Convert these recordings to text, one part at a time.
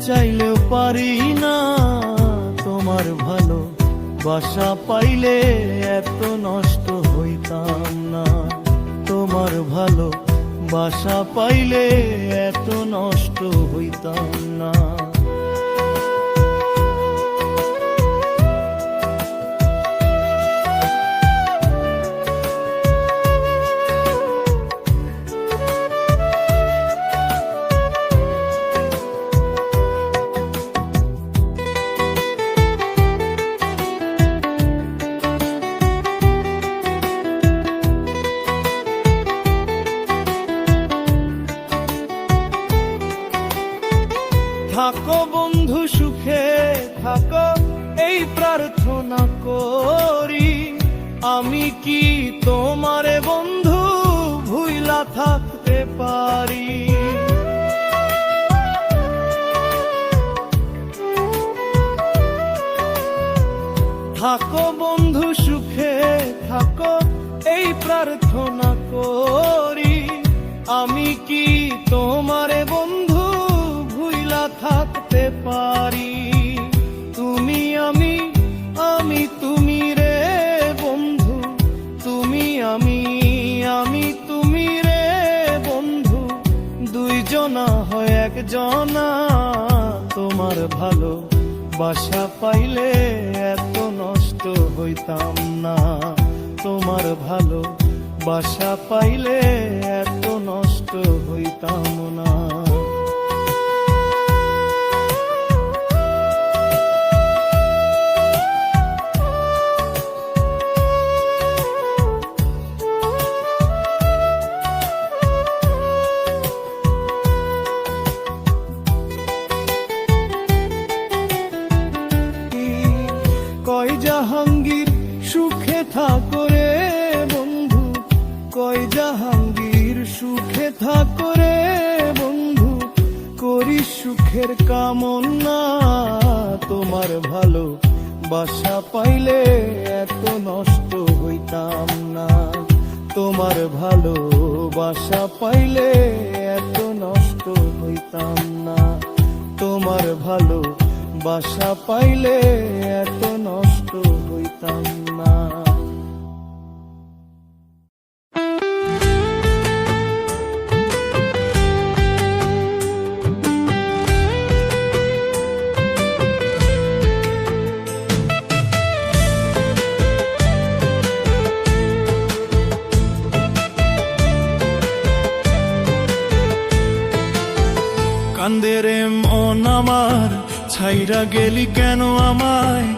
চাইলেও পারি না, তোমার ভালো বাসা পাইলে এত নষ্ট হইতাম না। তোমার ভালো বাসা পাইলে এত নষ্ট হইতাম না। থাকো বন্ধু সুখে থাকো, এই প্রার্থনা করি। আমি কি তোমারে বন্ধু ভুইলা থাকতে পারি? থাকো বন্ধু সুখে থাকো, এই প্রার্থনা করি। আমি কি তোমারে বন্ধু থাকতে পারি? তুমি আমি, আমি তুমি রে বন্ধু, তুমি আমি, আমি তুমি রে বন্ধু, দুইজনা হয় একজনা। তোমার ভালো বাসা পাইলে এত নষ্ট হইতাম না। তোমার ভালো বাসা পাইলে এত নষ্ট হইতাম না। কয় জাহাঙ্গীর সুখে থাকো রে বন্ধু, কয় জাহাঙ্গীর সুখে থাকো রে বন্ধু, করি সুখের কামনা। তোমার ভালো বাসা পাইলে এত নষ্ট হইতাম না। তোমার ভালো বাসা পাইলে এত নষ্ট হইতাম না। তোমার ভালো বাসা পাইলে এত নষ্ট হইতাম না। কান্দে রে মন আমার, ছাইরা গেলি কেন আমায়,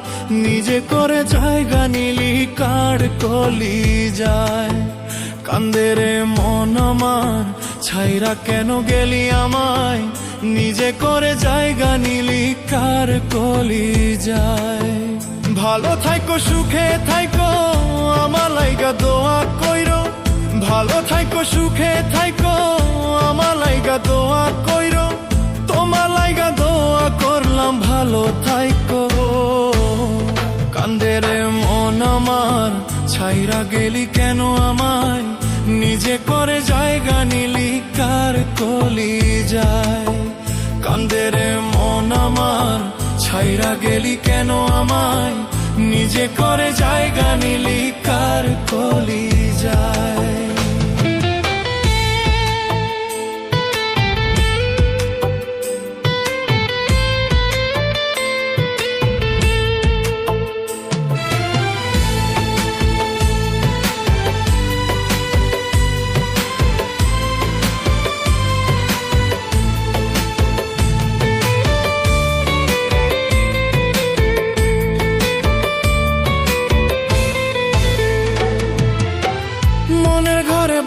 নিজে করে জায়গা নিলি কার কলি যায়। কান্দে রে মন আমার, ছাইরা কেন গেলি আমায়, নিজে করে জায়গা নিলি কার কলি যায়। ভালো থাইকো সুখে থাইকো, আমার লাইগা দোয়া কইরো। ভালো থাইকো সুখে থাইকো, আমার লাইগা দোয়া কইরো। তোমার লাইগা দোয়া করলাম ভালো থাইকো। কান্দে রে মন আমার, ছাইরা গেলি কেন আমায়, নিজে করে জায়গা নিলি কার কলি যায়। কান্দে রে মন আমার, ছাইরা গেলি কেন আমায়, নিজে করে জায়গা নিলি কার কলি যায়।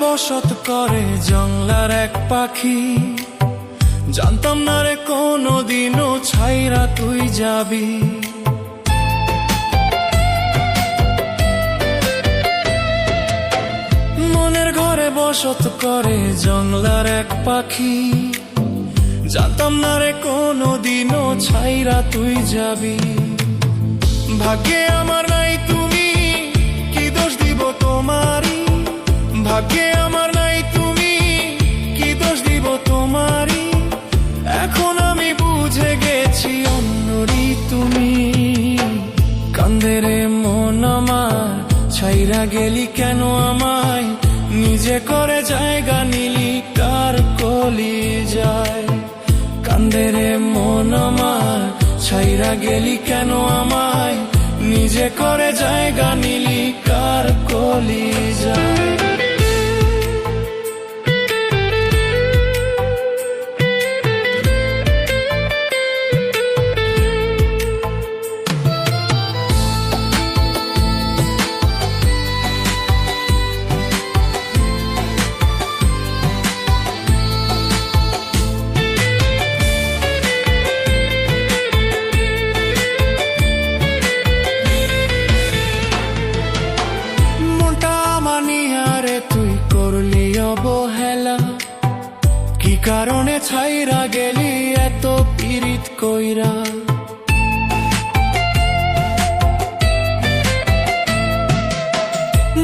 বসত করে জংলার এক পাখি, জানতাম না রে কোনদিনও ছাইরা তুই যাবি। মনের ঘরে বসত করে জংলার এক পাখি, জানতাম না রে কোনদিনও ছাইরা তুই যাবি। ভাগ্যে আমার নাই তুমি, কি দোষ দিব তোমারই। ভাগ্যে আমার নাই তুমি, কি দোষ দিব তোমারই। এখন আমি বুঝে গেছি ছাইরা গেলি কেন আমায়, নিজে করে জায়গা নিলি কার কলি যায়। কান্দে রে মন আমার, ছাইরা গেলি কেন আমায়, নিজে করে জায়গা নিলি কার কলি যায়। কি কারণে ছাইরা গেলি এত পীড়িত কইরা,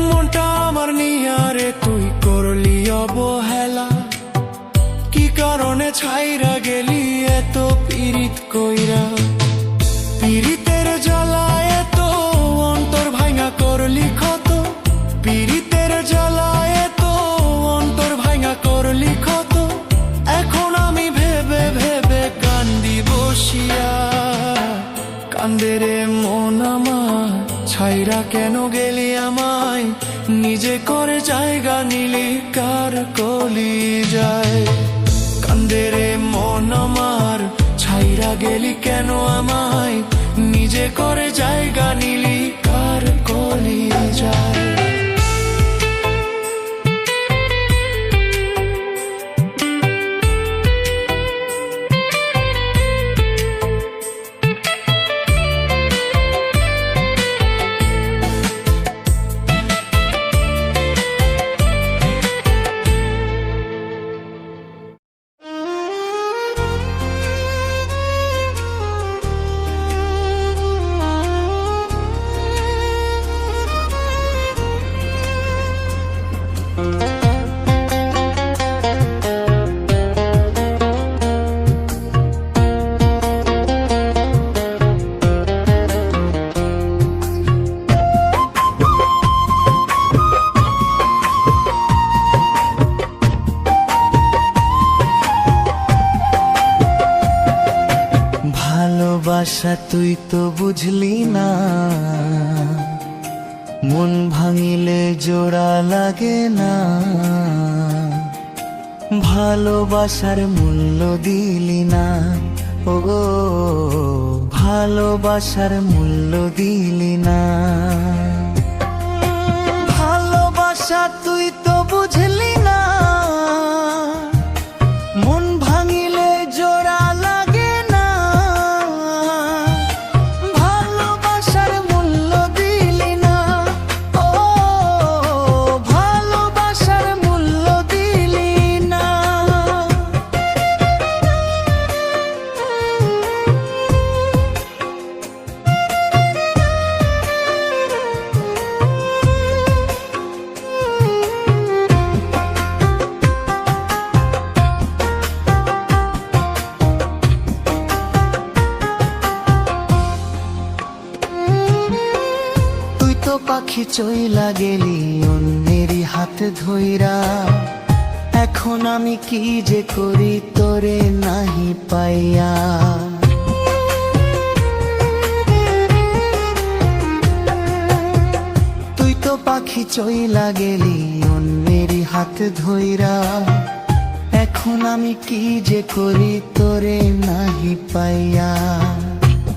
মনটা আমার নিয়ারে তুই করলি অবহেলা। কি কারণে ছাইরা গেলি এত পীড়িত কইরা, পীড়িতের জ্বালায় এত অন্তর ভাঙা করলি ক্ষত, পীড়িতের জ্বালায় এত অন্তর ভাঙা করলি ক্ষত। এখন আমি ভেবে ভেবে কান্দি বসিয়া, কান্দে রে মন আমার, ছাইরা কেন গেলি আমায়, নিজে করে জায়গা নিলি কার কলি যায়। কান্দে রে মন আমার, ছাইরা গেলি কেন আমায়, নিজে করে জায়গা নিলি কার কলি যায়। ভালোবাসা তুই তো বুঝলি না, মন ভাঙিলে জোড়া লাগে না। ভালোবাসার মূল্য দিলি না, ও গো ভালোবাসার মূল্য দিলি না। ভালোবাসা তুই তো বুঝলি না, মন ভাঙিলে জোড়া লাগে না। ভালোবাসার মূল্য দিলি না, ও ভালোবাসার মূল্য দিলি না। পাখি চইলা গেলি অন্যেরই হাত ধইরা, এখন আমি কি যে করি তোরে নাহি পাইয়া। তুই তো পাখি চইলা গেলি অন্যেরই হাত ধইরা, এখন আমি কি যে করি তোরে নাহি পাইয়া।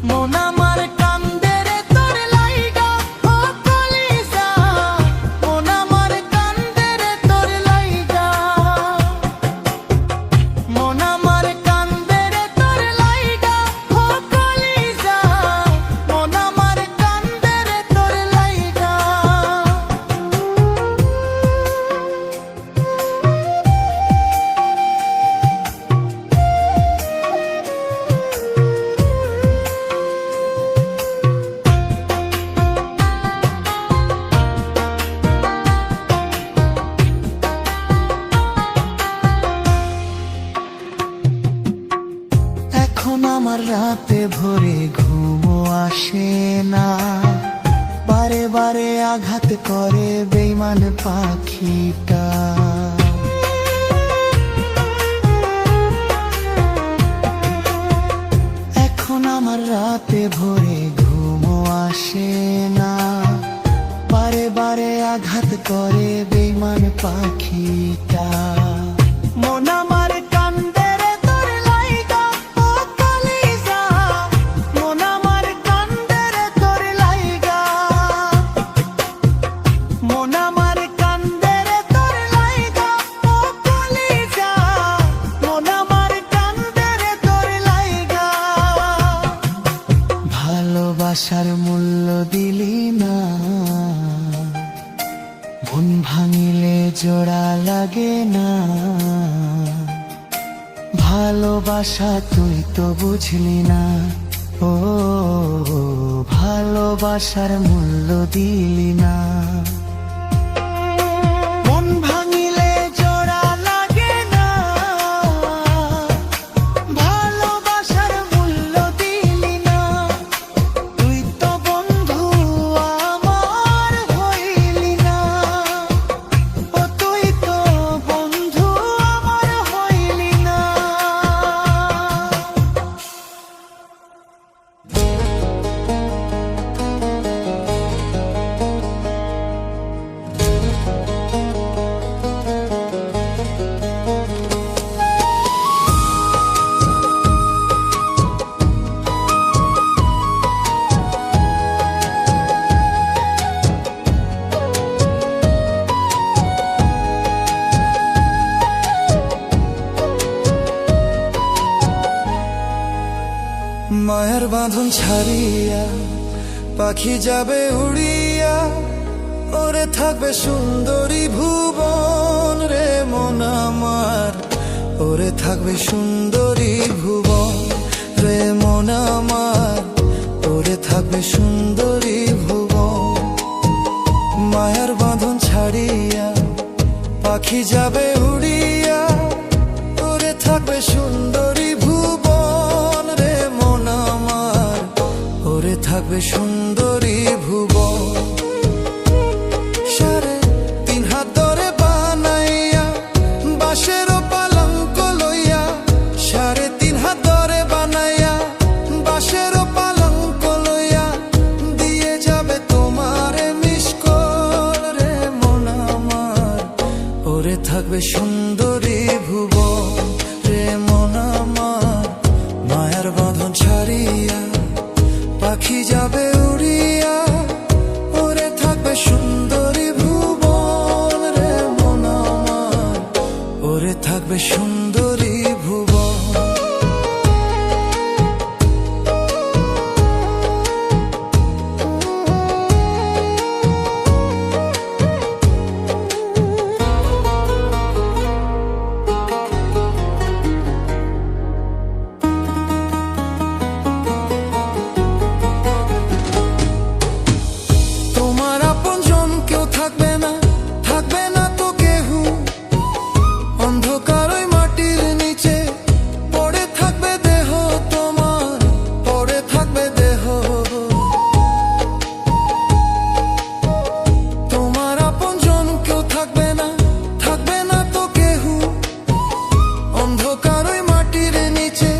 মন আমার কান্দে রে তোর লাইগা, ও কলিজা মন আমার কান্দে রে তোর লাইগা। মন আমার কান্দে রে তোর লাইগা, ও কলিজা মন আমার কান্দে রে তোর লাইগা। আমার রাতে ভোরে ঘুমও আসে না, বারে বারে বারে আঘাত করে বেইমান পাখিটা। এখন আমার রাতে ভোরে ঘুমও আসে না, বারে বারে আঘাত করে বেইমান পাখিটা। মন আমার কান্দে রে তোর লাইগা, ও কলিজা, মন আমার কান্দে রে তোর লাইগা, মন আমার কান্দে রে তোর লাইগা, ও কলিজা, মন আমার কান্দে রে তোর লাইগা। ভালোবাসার মূল্য দিলি না, মন ভাঙিলে জোড়া লাগে না। ভালোবাসা তুই তো বুঝলি না, ও ভালোবাসার মূল্য দিলি না। মন ভাঙিলে জোড়া লাগে না, ভালোবাসার মূল্য দিলি না। তুই তো বন্ধু আমার হইলি না, ও তুই তো বন্ধু আমার হইলি না। মায়ের বাঁধন ছাড়িয়া পাখি যাবে উড়িয়া, ওরে থাকবে সুন্দরী ভুবন রে মন আমার, ওরে থাকবে সুন্দরী ভুবন রে মন আমার, ওরে থাকবে সুন্দরী ভুবন। মায়ের বাঁধন ছাড়িয়া পাখি যাবে উড়িয়া, ওরে থাকবে সুন্দরী ভুবন রে মন আমার, ওরে থাকবে সুন্দরী ভুবন। সাড়ে তিন হাত ধরে বানাইয়া বাঁশের পালঙ্ক লইয়া, সাড়ে তিন হাত ধরে বানাইয়া বাঁশের পালঙ্ক লইয়া, দিয়ে যাবে তোমার মিষ্কল রে মন আমার, ওরে থাকবে সুন্দরী ভুবন রে মন আমার। মায়ের বাঁধন ছাড়িয়া পাখি যাবে উড়িয়া, ওরে থাকবে সুন্দরী ভুবন রে মন আমার, ওরে থাকবে সুন্দরী ভুবন। তোমার আপনজন কেউ থাকবে না, থাকবে না তো কেহু, অন্ধকার ওই মাটির নিচে পড়ে থাকবে দেহ তোমার, পড়ে থাকবে দেহ। তোমার আপনজন কেউ থাকবে না, থাকবে না তো কেহু, অন্ধকার ওই মাটির নিচে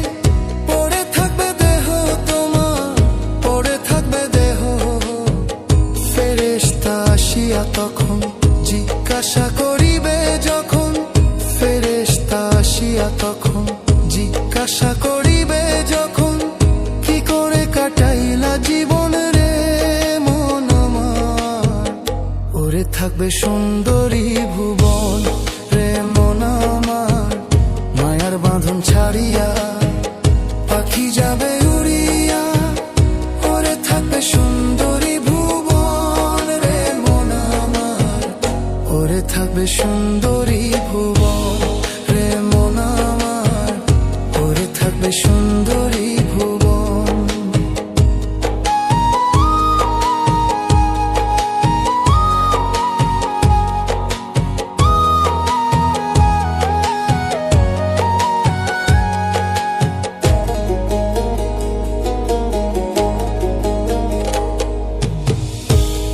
পড়ে থাকবে দেহ তোমার, পড়ে থাকবে দেহ। ফেরেশতা আসিয়া তখন জিজ্ঞাসা করিবে যখন, ফেরেশতা আসিয়া তখন জিজ্ঞাসা করিবে যখন, কি করে কাটাইলা জীবন রে মন আমার, ওরে থাকবে সুন্দরী ভুবন রে মন আমার। মায়ার বাঁধন ছাড়িয়া পাখি যাবে উড়িয়া, ওরে থাকবে সুন্দরী ভুবন রে মন আমার, ওরে থাকবে সুন্দরী ভুবন রে মন আমার, ওরে থাকবে সুন্দরী ভুবন।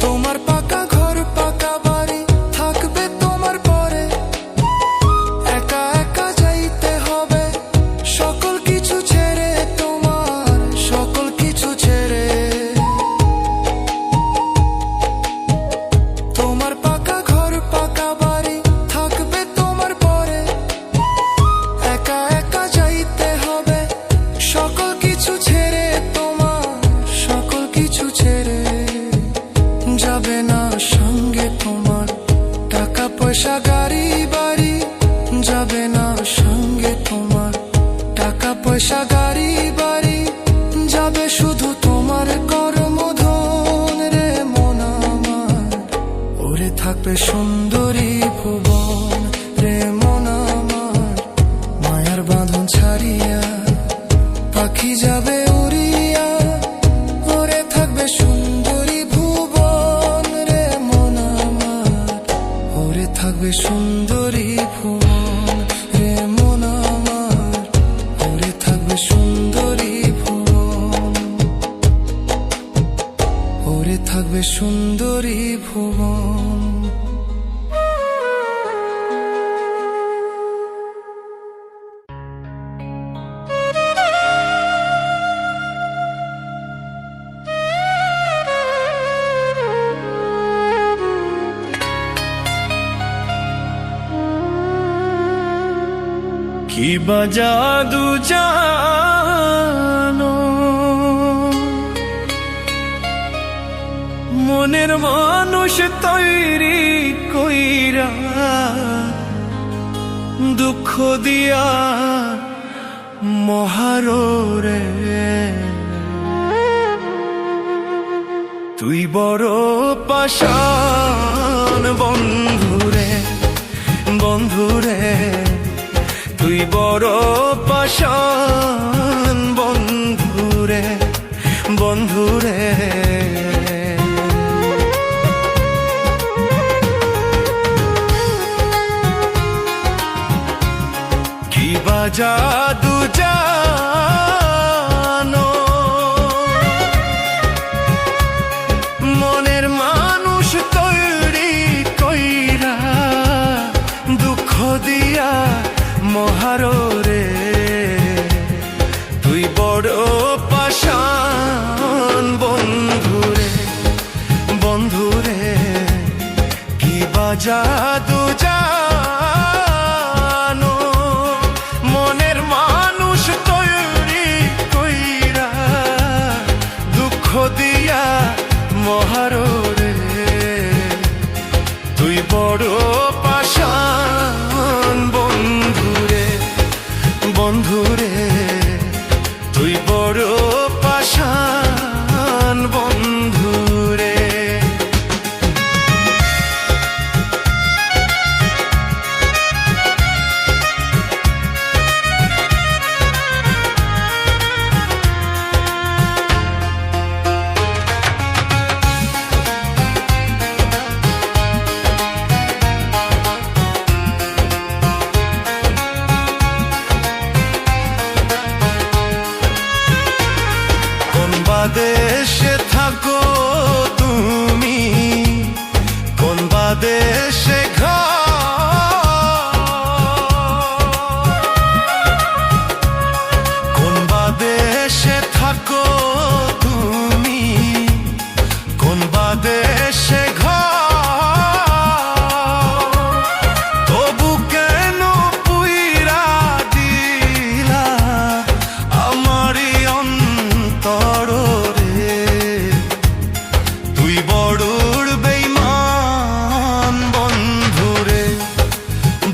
তোমার পয়সা গাড়ি বাড়ি যাবে শুধু তোমার কর্মধন রে মন আমার। ওরে থাকবে সুন্দরী ভুবন রে মন আমার। মায়ার বাঁধন ছাড়িয়া পাখি যাবে উড়িয়া, ওরে থাকবে সুন্দরী ভুবন রে মন আমার। ওরে থাকবে সুন্দরী ভুবন রে মন আমার। ওরে থাকবে সুন্দরী ভুবন, ওরে থাকবে সুন্দরী ভুবন। কি বা জাদু জানো মনের মানুষ তৈরি কইরা, দুঃখ দিয়া মহারোরে। তুই বড় পাষাণ বন্ধুরে, বন্ধুরে তুই বড় পাষাণ বন্ধুরে, বন্ধুরে। কি বা জাদু জানো মনের মানুষ তৈরি কইরা, দুঃখ দিয়া মহারোরে। তুই বড় পাষাণ বন্ধুরে, বন্ধুরে। কি বা জাদু জানো মনের মানুষ তৈরি কইরা, দুঃখ দিয়া মহারোরে। তুই বড় পাষাণ বন্ধুরে, বন্ধুরে। তুই বড় পাষাণ বন্ধুরে। দেশে থাকো তুমি, কোন বা দেশে কোন বা দেশে থাকো তুমি, কোন বা দেশে তবু কেন পুইরা দিলা আমারি অন্তর।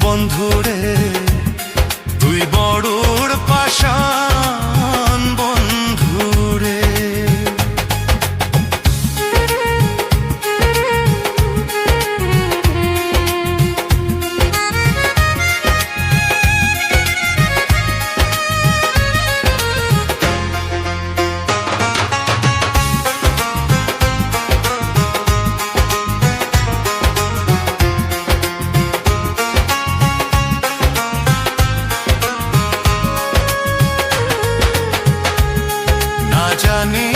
বন্ধুরে তুই বড়ুর পাষাণ বন্ধুরে। জানি